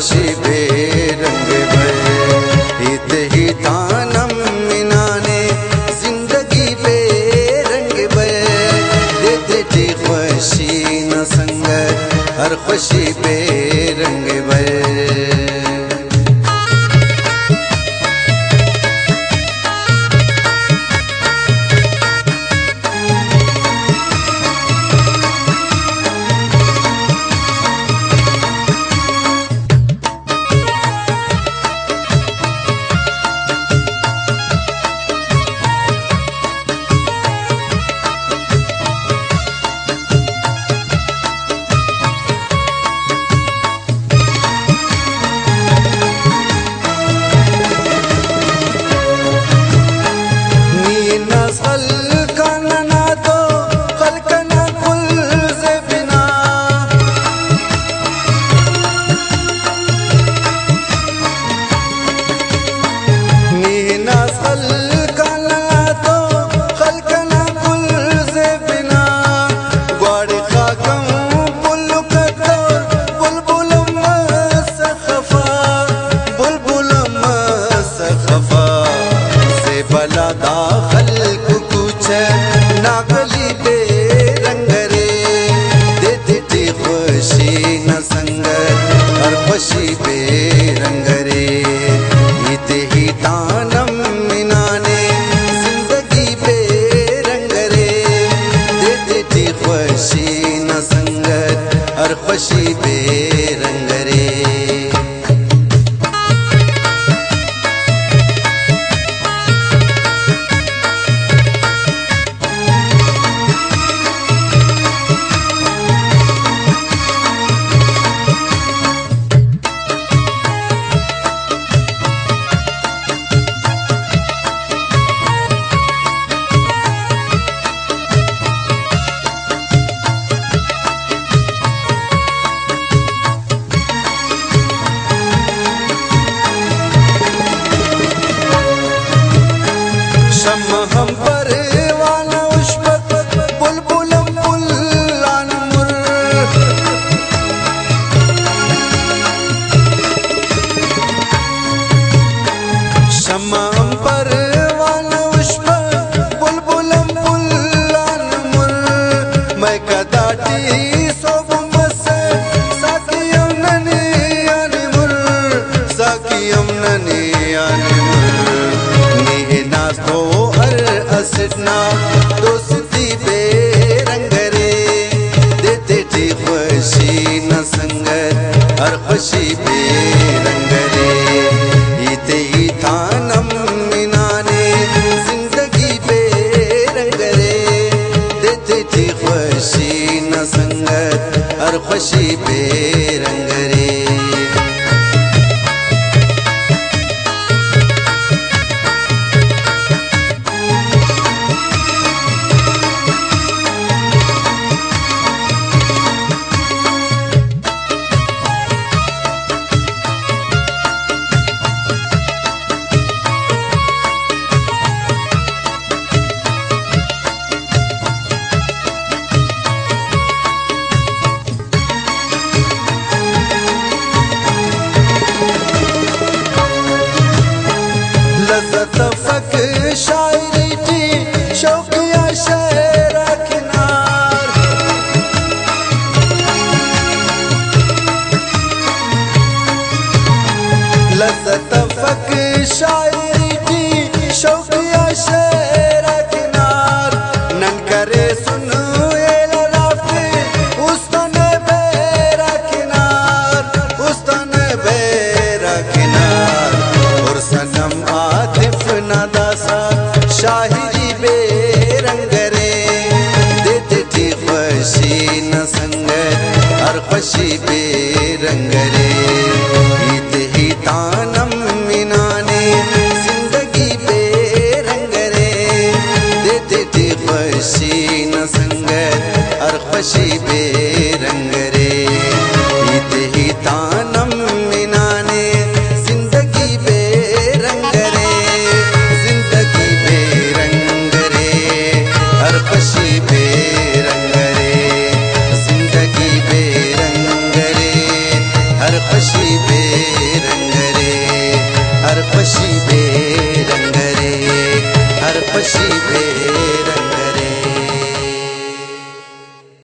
खुशी बेरंग भय इत ही तानम मिनाने जिंदगी बेरंग भय देते थी खुशी न संगत हर खुशी बेरंग भय। नागली बेरंग रे देती थी खुशी न संगत हर खुशी बेरंग रे इत ही तानम मिनाने जिंदगी बेरंग रे देती थी खुशी न संगत हर खुशी बेरंग रे। हम पर वाला उष्पत बुलबुलम बुल्लान मुर शम्मा हम पर वाला उष्पत बुलबुलम बुल्लान मुर मैं कदाटी सोबम बस साकियम ननी आने मुर साकियम ननी आने मुर नी नास तो असना दोस्ती बेरंग रे देते थी खुशी न संगत हर खुशी बेरंग रे इत ही तानम मिनाने जिंदगी बेरंग रे देते थी खुशी न संगत हर खुशी बेरंग रे। तफक शायरी थी शौकिया शहर किनार लज़्ज़त तफक शायरी थी शौकिया शहर किनार नन करे सुन राफे उस्तन बेरा किनार उस्तन बेरा किनार और सनम नादासा शाहिरी बेरंग रे देते थी खुशी न संगत हर खुशी बेरंग रे इत ही तानम मिनाने जिंदगी बेरंग रे देते थी खुशी न संगत हर खुशी बेरंग रे इत ही तानम मिनाने जिंदगी बेरंग रे हर खुशी बेरंग रे जिंदगी बेरंग रे हर खुशी बेरंग रे, हर पशी बेरंग रे, हर पशी बेरंग।